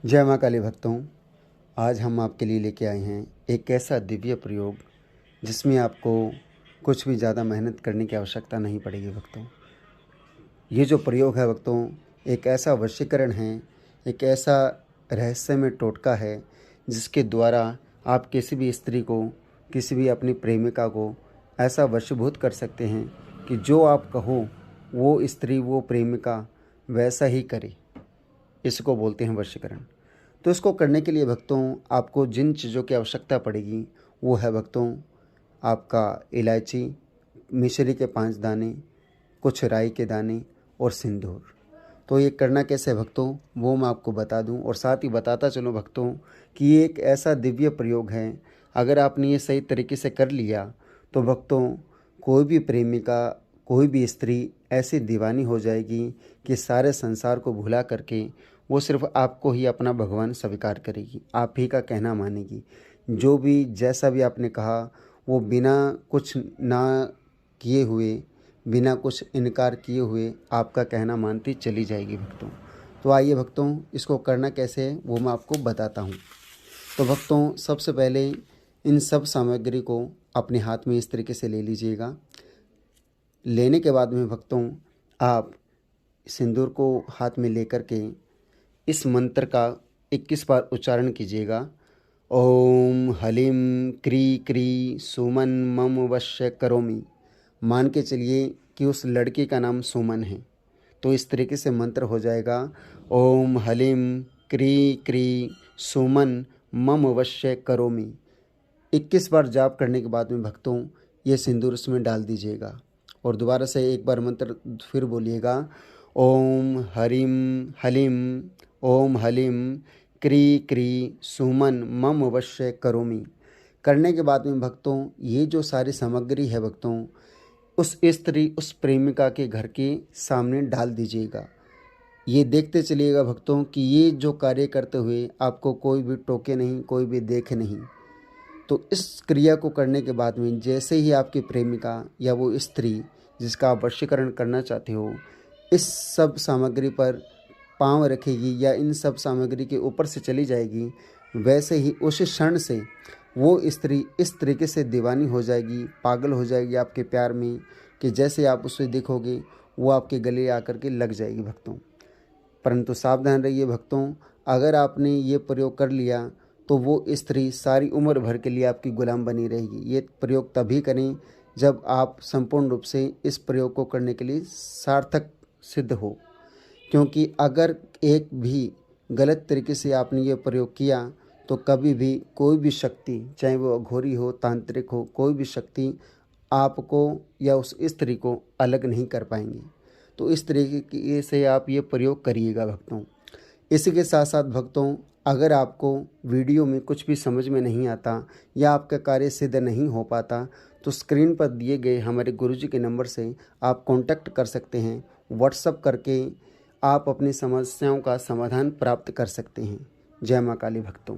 जय माँ काली भक्तों। आज हम आपके लिए लेके आए हैं एक ऐसा दिव्य प्रयोग जिसमें आपको कुछ भी ज़्यादा मेहनत करने की आवश्यकता नहीं पड़ेगी भक्तों। ये जो प्रयोग है भक्तों, एक ऐसा वशीकरण है, एक ऐसा रहस्यमय टोटका है जिसके द्वारा आप किसी भी स्त्री को, किसी भी अपनी प्रेमिका को ऐसा वशीभूत कर सकते हैं कि जो आप कहो वो स्त्री, वो प्रेमिका वैसा ही करे। इसको बोलते हैं वशीकरण। तो इसको करने के लिए भक्तों आपको जिन चीज़ों की आवश्यकता पड़ेगी वो है भक्तों आपका इलायची, मिश्री के 5 दाने, कुछ राई के दाने और सिंदूर। तो ये करना कैसे है भक्तों, वो मैं आपको बता दूं और साथ ही बताता चलूं भक्तों कि ये एक ऐसा दिव्य प्रयोग है। अगर आपने ये सही तरीके से कर लिया तो भक्तों कोई भी प्रेमिका, कोई भी स्त्री ऐसी दीवानी हो जाएगी कि सारे संसार को भुला करके वो सिर्फ आपको ही अपना भगवान स्वीकार करेगी, आप ही का कहना मानेगी। जो भी जैसा भी आपने कहा वो बिना कुछ ना किए हुए, बिना कुछ इनकार किए हुए आपका कहना मानती चली जाएगी भक्तों। तो आइए भक्तों, इसको करना कैसे है वो मैं आपको बताता हूँ। तो भक्तों सबसे पहले इन सब सामग्री को अपने हाथ में इस तरीके से ले लीजिएगा। लेने के बाद में भक्तों आप सिंदूर को हाथ में लेकर के इस मंत्र का 21 बार उच्चारण कीजिएगा। ओम हलीम क्री क्री सुमन मम वश्य करोमि। मान के चलिए कि उस लड़की का नाम सुमन है, तो इस तरीके से मंत्र हो जाएगा। ओम हलीम क्री क्री सुमन मम वश्य करोमि। 21 बार जाप करने के बाद में भक्तों ये सिंदूर उसमें डाल दीजिएगा और दोबारा से एक बार मंत्र फिर बोलिएगा। ओम हरीम हलीम, ओम हलीम क्री क्री सुमन मम वश्य करोमि। करने के बाद में भक्तों ये जो सारी सामग्री है भक्तों उस स्त्री, उस प्रेमिका के घर के सामने डाल दीजिएगा। ये देखते चलिएगा भक्तों कि ये जो कार्य करते हुए आपको कोई भी टोके नहीं, कोई भी देखे नहीं। तो इस क्रिया को करने के बाद में जैसे ही आपकी प्रेमिका या वो स्त्री जिसका आप वशीकरण करना चाहते हो इस सब सामग्री पर पाँव रखेगी या इन सब सामग्री के ऊपर से चली जाएगी, वैसे ही उस क्षण से वो स्त्री इस तरीके से दीवानी हो जाएगी, पागल हो जाएगी आपके प्यार में कि जैसे आप उसे देखोगे वो आपके गले आकर के लग जाएगी भक्तों। परंतु सावधान रहिए भक्तों, अगर आपने ये प्रयोग कर लिया तो वो स्त्री सारी उम्र भर के लिए आपकी गुलाम बनी रहेगी। ये प्रयोग तभी करें जब आप संपूर्ण रूप से इस प्रयोग को करने के लिए सार्थक सिद्ध हो, क्योंकि अगर एक भी गलत तरीके से आपने ये प्रयोग किया तो कभी भी कोई भी शक्ति, चाहे वो अघोरी हो, तांत्रिक हो, कोई भी शक्ति आपको या उस स्त्री को अलग नहीं कर पाएंगी। तो इस तरीके से आप ये प्रयोग करिएगा भक्तों। इसी के साथ साथ भक्तों अगर आपको वीडियो में कुछ भी समझ में नहीं आता या आपका कार्य सिद्ध नहीं हो पाता तो स्क्रीन पर दिए गए हमारे गुरुजी के नंबर से आप कांटेक्ट कर सकते हैं। व्हाट्सएप करके आप अपनी समस्याओं का समाधान प्राप्त कर सकते हैं। जय माँ काली भक्तों।